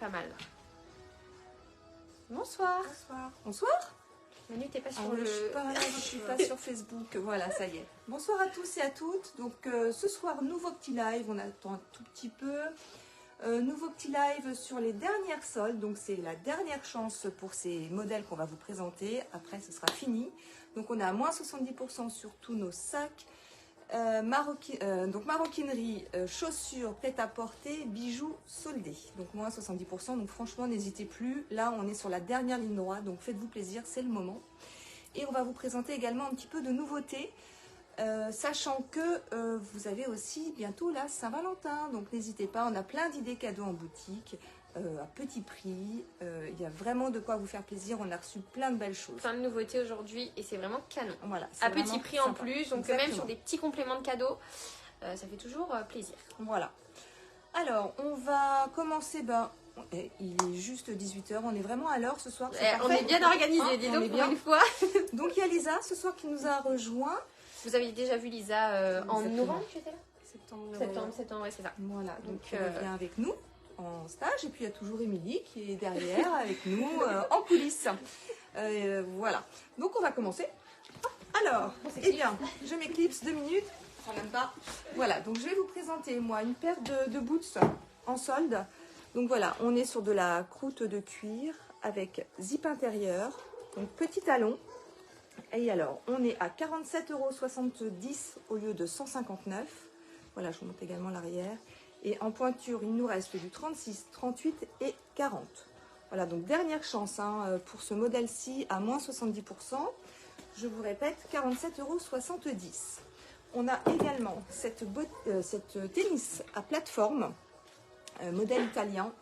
Pas mal. Bonsoir. Bonsoir. Bonsoir. Manu, t'es pas sur le... Je suis pas sur Facebook. Voilà, ça y est. Bonsoir à tous et à toutes. Donc ce soir, nouveau petit live. On attend un tout petit peu. Nouveau petit live sur les dernières soldes. Donc c'est la dernière chance pour ces modèles qu'on va vous présenter. Après, ce sera fini. Donc on a à moins 70% sur tous nos sacs. Donc maroquinerie, chaussures, prêt-à-porter, bijoux soldés. Donc moins 70%. Donc franchement, n'hésitez plus. Là, on est sur la dernière ligne droite. Donc faites-vous plaisir, c'est le moment. Et on va vous présenter également un petit peu de nouveautés. Sachant que vous avez aussi bientôt la Saint-Valentin. Donc n'hésitez pas, on a plein d'idées cadeaux en boutique. À petit prix, il y a vraiment de quoi vous faire plaisir, on a reçu plein de belles choses. Plein de nouveautés aujourd'hui et c'est vraiment canon. Voilà, à petit prix sympa. en plus, donc Exactement. même sur des petits compléments de cadeaux, ça fait toujours plaisir. Voilà. Alors, on va commencer, il est juste 18h, on est vraiment à l'heure ce soir. On est bien organisé, dis donc, pour une fois. Donc il y a Lisa ce soir qui nous a rejoint. Vous avez déjà vu Lisa en novembre, j'étais là? Septembre, ouais, c'est ça. Voilà, donc elle vient avec nous en stage. Et puis il y a toujours Émilie qui est derrière avec nous en coulisses. Voilà, donc on va commencer. Alors, eh bien, je m'éclipse 2 minutes. Enfin, même pas. Voilà, donc je vais vous présenter moi une paire de boots en solde. Donc voilà, on est sur de la croûte de cuir avec zip intérieur, donc petit talon. Et alors, on est à 47,70 € au lieu de 159 €. Voilà, je vous montre également l'arrière. Et en pointure, il nous reste du 36, 38 et 40. Voilà, donc dernière chance pour ce modèle-ci à moins 70%. Je vous répète, 47,70 €. On a également cette tennis à plateforme, modèle italien.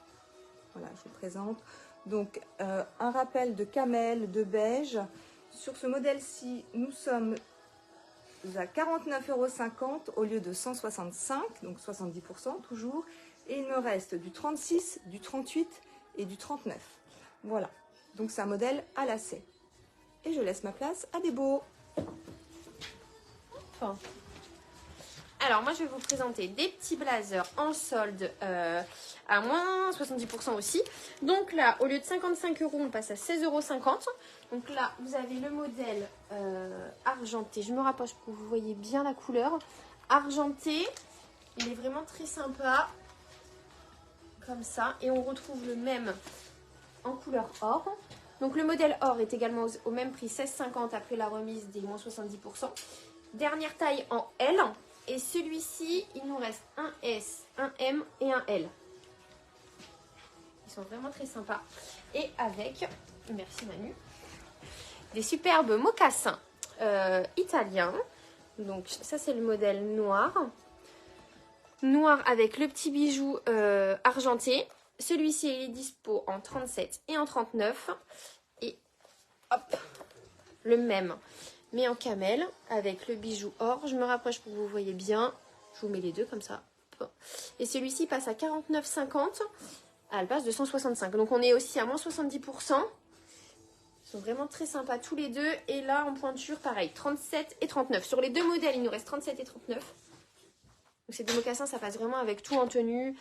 Voilà, je vous présente. Donc, un rappel de camel, de beige. Sur ce modèle-ci, nous sommes à 49,50 € au lieu de 165, donc 70% toujours. Et il me reste du 36, du 38 et du 39. Voilà, donc c'est un modèle à lacets. Et je laisse ma place à Débo. Enfin. Alors moi je vais vous présenter des petits blazers en solde à moins 70% aussi. Donc là au lieu de 55 €, on passe à 16,50 €. Donc là vous avez le modèle argenté. Je me rapproche pour que vous voyez bien la couleur. Argenté, il est vraiment très sympa. Comme ça. Et on retrouve le même en couleur or. Donc le modèle or est également au même prix, 16,50 € après la remise des moins 70%. Dernière taille en L. Et celui-ci, il nous reste un S, un M et un L. Ils sont vraiment très sympas. Et avec, merci Manu, des superbes mocassins italiens. Donc ça c'est le modèle noir. Noir avec le petit bijou argenté. Celui-ci est dispo en 37 et en 39. Et hop, le même. Mais en camel avec le bijou or. Je me rapproche pour que vous voyez bien. Je vous mets les deux comme ça. Et celui-ci passe à 49,50 à la base de 165. Donc on est aussi à moins 70%. Ils sont vraiment très sympas tous les deux. Et là en pointure, pareil, 37 et 39. Sur les deux modèles, il nous reste 37 et 39. Donc c'est des mocassins, ça passe vraiment avec tout en tenue.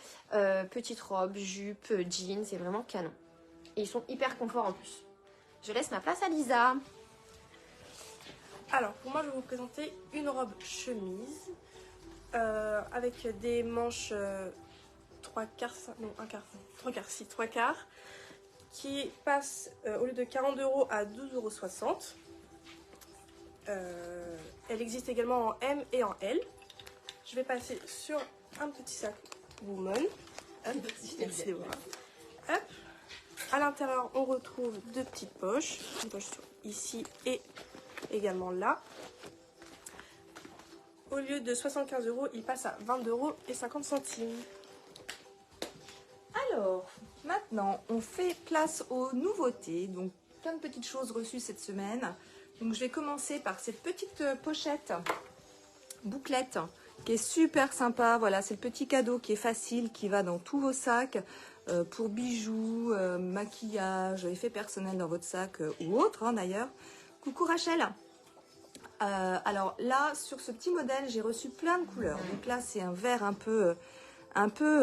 Petite robe, jupe, jean, c'est vraiment canon. Et ils sont hyper confort en plus. Je laisse ma place à Lisa. Alors, pour moi, je vais vous présenter une robe chemise avec des manches 3 quarts, non, 1 quart, 3 quarts, si, 3 quarts, qui passe au lieu de 40 € à 12,60 €. Elle existe également en M et en L. Je vais passer sur un petit sac Woman. Hop, merci de voir. Hop. À l'intérieur, on retrouve 2 petites poches. Une poche ici et également là. Au lieu de 75 €, il passe à 20,50 €. Alors, maintenant, on fait place aux nouveautés. Donc, plein de petites choses reçues cette semaine. Donc, je vais commencer par cette petite pochette bouclette qui est super sympa. Voilà, c'est le petit cadeau qui est facile, qui va dans tous vos sacs pour bijoux, maquillage, effets personnels dans votre sac ou autre d'ailleurs. Coucou Rachel. Alors là, sur ce petit modèle, j'ai reçu plein de couleurs. Donc là, c'est un vert un peu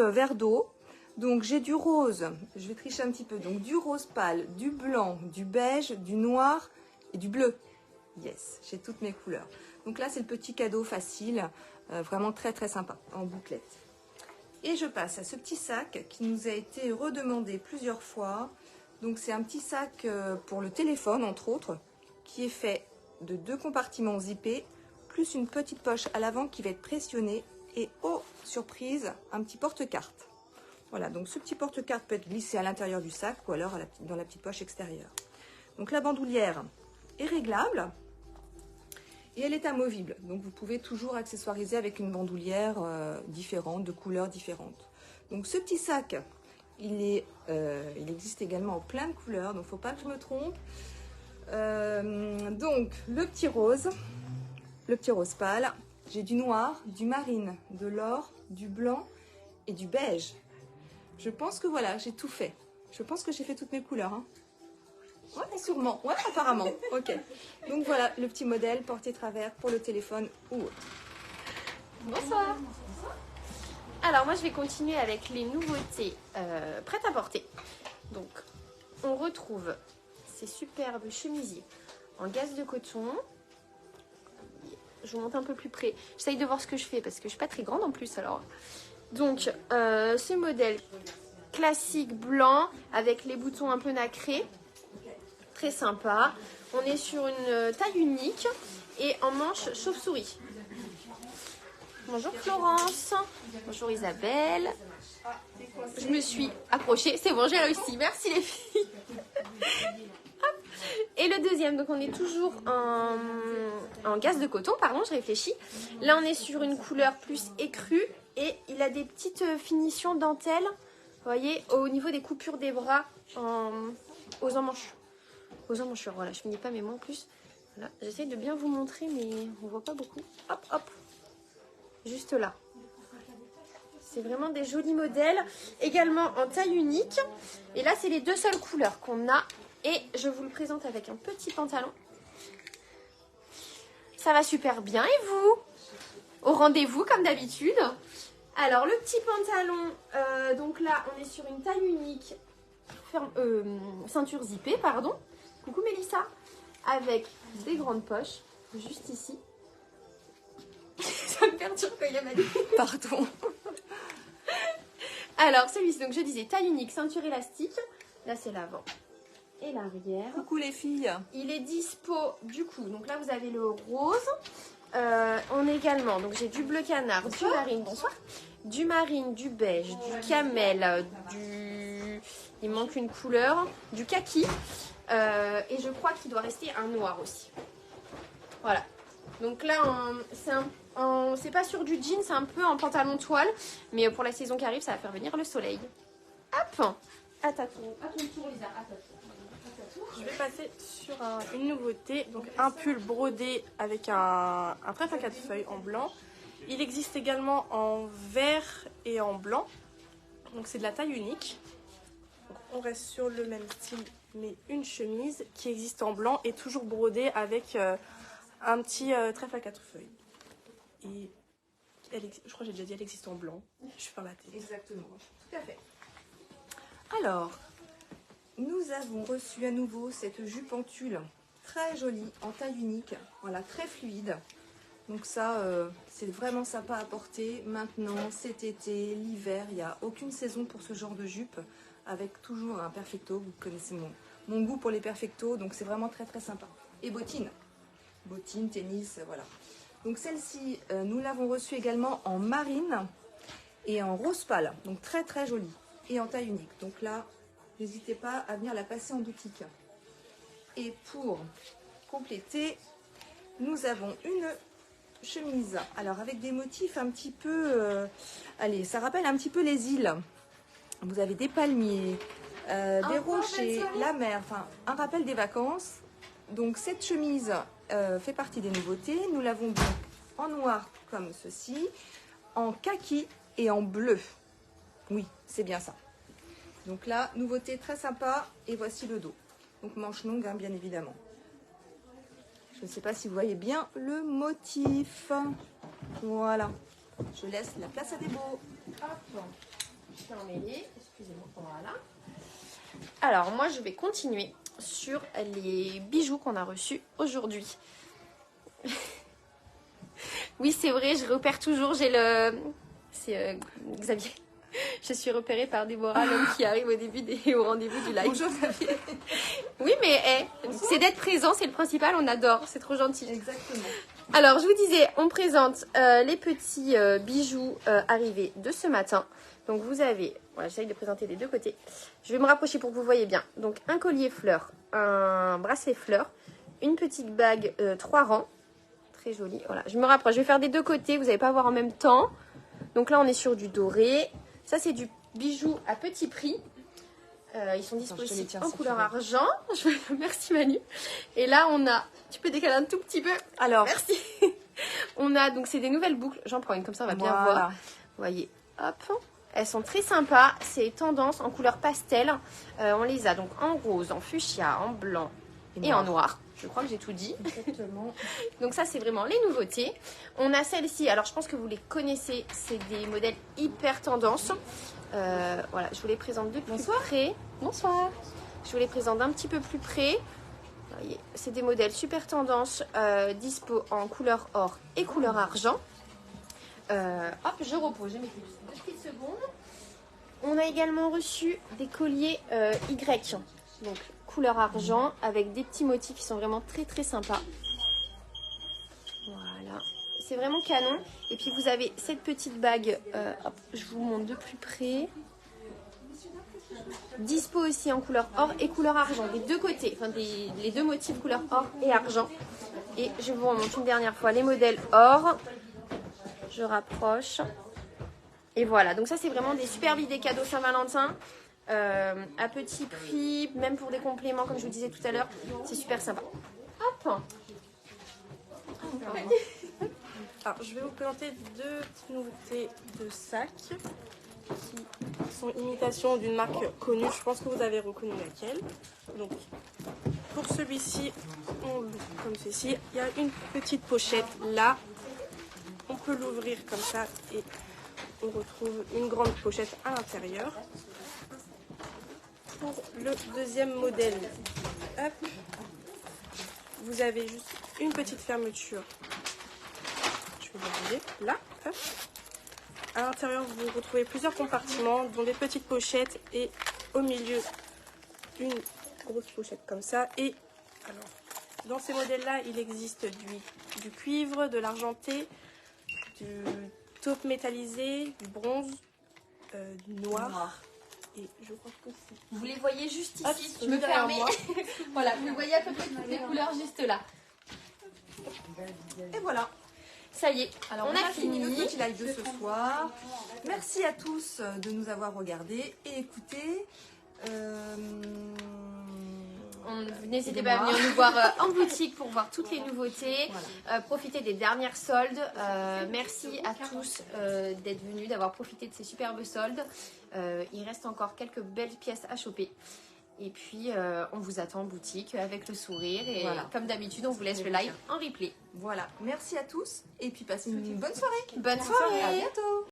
vert d'eau. Donc j'ai du rose, je vais tricher un petit peu, donc du rose pâle, du blanc, du beige, du noir et du bleu. Yes, j'ai toutes mes couleurs. Donc là c'est le petit cadeau facile, vraiment très très sympa, en bouclette. Et je passe à ce petit sac qui nous a été redemandé plusieurs fois. Donc c'est un petit sac pour le téléphone entre autres, qui est fait de 2 compartiments zippés, plus une petite poche à l'avant qui va être pressionnée et oh surprise, un petit porte-carte. Voilà, donc ce petit porte-carte peut être glissé à l'intérieur du sac ou alors dans la petite poche extérieure. Donc la bandoulière est réglable et elle est amovible. Donc vous pouvez toujours accessoiriser avec une bandoulière différente, de couleurs différentes. Donc ce petit sac, il existe également en plein de couleurs, donc il ne faut pas que je me trompe. Donc le petit rose pâle, j'ai du noir, du marine, de l'or, du blanc et du beige. Je pense que voilà, j'ai tout fait. Je pense que j'ai fait toutes mes couleurs. Hein. Ouais, sûrement. Ouais, apparemment. Ok. Donc voilà, le petit modèle porté-travers pour le téléphone ou autre. Bonsoir. Alors moi je vais continuer avec les nouveautés prêtes à porter. Donc on retrouve ces superbes chemisiers en gaze de coton. Je vous montre un peu plus près. J'essaye de voir ce que je fais parce que je suis pas très grande en plus alors. Donc ce modèle classique blanc avec les boutons un peu nacrés. Très sympa. On est sur une taille unique et en manche chauve-souris. Bonjour Florence. Bonjour Isabelle. Je me suis accrochée. C'est bon, j'ai réussi. Merci les filles. Et le deuxième, donc on est toujours en gaze de coton, pardon, je réfléchis. Là, on est sur une couleur plus écrue et il a des petites finitions dentelle, vous voyez, au niveau des coupures des bras aux emmanchures. Aux emmanchures, voilà, je finis pas mes mots en plus. Voilà, j'essaye de bien vous montrer, mais on voit pas beaucoup. Hop, hop, juste là. C'est vraiment des jolis modèles, également en taille unique. Et là, c'est les 2 seules couleurs qu'on a. Et je vous le présente avec un petit pantalon. Ça va super bien. Et vous? Au rendez-vous comme d'habitude. Alors le petit pantalon, donc là on est sur une taille unique, ceinture zippée, pardon. Coucou Mélissa. Avec des grandes poches, juste ici. Ça me perturbe quand il y a ma vie. Pardon. Alors celui-ci, donc je disais taille unique, ceinture élastique. Là c'est l'avant et l'arrière. Coucou les filles. Il est dispo du coup, donc là vous avez le rose. On a également, donc j'ai du bleu canard, bonsoir. Du marine, bonsoir. Du marine, du beige, du camel, il manque une couleur, du kaki. Et je crois qu'il doit rester un noir aussi. Voilà. Donc là, c'est pas sur du jean, c'est un peu en pantalon toile. Mais pour la saison qui arrive, ça va faire venir le soleil. Hop. À ton tour, Lisa. À ta tour. Je vais passer sur une nouveauté, donc un pull brodé avec un trèfle à 4 feuilles en blanc. Il existe également en vert et en blanc, donc c'est de la taille unique. Donc on reste sur le même style, mais une chemise qui existe en blanc et toujours brodée avec un petit trèfle à 4 feuilles. Et je crois que j'ai déjà dit, elle existe en blanc. Je suis par la tête. Exactement, tout à fait. Alors, nous avons reçu à nouveau cette jupe en tulle très jolie, en taille unique, voilà, très fluide. Donc ça, c'est vraiment sympa à porter maintenant, cet été, l'hiver, il n'y a aucune saison pour ce genre de jupe, avec toujours un perfecto, vous connaissez mon goût pour les perfectos, donc c'est vraiment très très sympa. Et bottines, tennis, voilà. Donc celle-ci, nous l'avons reçue également en marine et en rose pâle, donc très très jolie, et en taille unique. Donc là, n'hésitez pas à venir la passer en boutique. Et pour compléter, nous avons une chemise. Alors avec des motifs un petit peu... allez, ça rappelle un petit peu les îles. Vous avez des palmiers, des rochers, la mer, enfin un rappel des vacances. Donc cette chemise fait partie des nouveautés. Nous l'avons donc en noir comme ceci, en kaki et en bleu. Oui, c'est bien ça. Donc là, nouveauté très sympa, et voici le dos. Donc manche longue, hein, bien évidemment. Je ne sais pas si vous voyez bien le motif. Voilà. Je laisse la place à des beaux. Hop. Je suis emmêlée. Excusez-moi. Voilà. Alors, moi, je vais continuer sur les bijoux qu'on a reçus aujourd'hui. Oui, c'est vrai, je repère toujours. J'ai le... C'est Xavier. Je suis repérée par Déborah, l'homme qui arrive au rendez-vous du live. Bonjour Xavier. Oui, mais c'est d'être présent, c'est le principal, on adore. C'est trop gentil. Exactement. Alors, je vous disais, on présente les petits bijoux arrivés de ce matin. Donc, vous avez... Voilà, j'essaye de présenter des deux côtés. Je vais me rapprocher pour que vous voyez bien. Donc, un collier fleur, un bracelet fleur, une petite bague 3 rangs. Très jolie. Voilà, je me rapproche. Je vais faire des deux côtés. Vous n'allez pas voir en même temps. Donc là, on est sur du doré. Ça, c'est du bijou à petit prix. Ils sont disponibles en couleur argent. Merci Manu. Et là, on a... Tu peux décaler un tout petit peu. Alors, merci. On a donc, c'est des nouvelles boucles. J'en prends une comme ça, on va bien voir. Vous voyez, hop. Elles sont très sympas. C'est tendance en couleur pastel. On les a donc en rose, en fuchsia, en blanc et en noir. Je crois que j'ai tout dit. Exactement. Donc ça, c'est vraiment les nouveautés. On a celle-ci. Alors, je pense que vous les connaissez. C'est des modèles hyper tendance. Voilà, je vous les présente de plus près. Bonsoir. Je vous les présente d'un petit peu plus près. C'est des modèles super tendance, dispo en couleur or et couleur argent. Hop, je repose, je m'écoute 2 petites secondes. On a également reçu des colliers Y, donc couleur argent, avec des petits motifs qui sont vraiment très très sympas. Voilà, c'est vraiment canon. Et puis vous avez cette petite bague, hop, je vous montre de plus près. Dispo aussi en couleur or et couleur argent, des deux côtés, enfin les deux motifs couleur or et argent. Et je vous remonte une dernière fois les modèles or. Je rapproche. Et voilà, donc ça c'est vraiment des super idées cadeaux Saint-Valentin. À petit prix, même pour des compléments comme je vous disais tout à l'heure. C'est super sympa. Hop. Alors, je vais vous présenter 2 petites nouveautés de sacs qui sont imitations d'une marque connue. Je pense que vous avez reconnu laquelle. Donc, pour celui-ci, on l'ouvre comme ceci. Il y a une petite pochette là. On peut l'ouvrir comme ça et on retrouve une grande pochette à l'intérieur. Pour le deuxième modèle, hop, vous avez juste une petite fermeture. Je vais l'ouvrir là. Hop. À l'intérieur, vous retrouvez plusieurs compartiments, dont des petites pochettes et au milieu, une grosse pochette comme ça. Et alors, dans ces modèles-là, il existe du cuivre, de l'argenté, du taupe métallisé, du bronze, du noir. Et je crois que c'est... Vous les voyez juste ici. Hop, Je me derrière permets. moi. Voilà, vous voyez à peu près toutes les couleurs juste là. Et voilà. Ça y est, Alors, on a fini notre petit live de ce soir. Merci à tous de nous avoir regardés et écoutés. N'hésitez pas à venir nous voir en boutique pour voir toutes les nouveautés. Voilà. Profitez des dernières soldes. Merci à tous d'être venus, d'avoir profité de ces superbes soldes. Il reste encore quelques belles pièces à choper. Et puis, on vous attend en boutique avec le sourire. Et voilà. Comme d'habitude, on vous laisse le live en replay. Voilà. Merci à tous et puis passez une bonne soirée. Bonne soirée. À bientôt.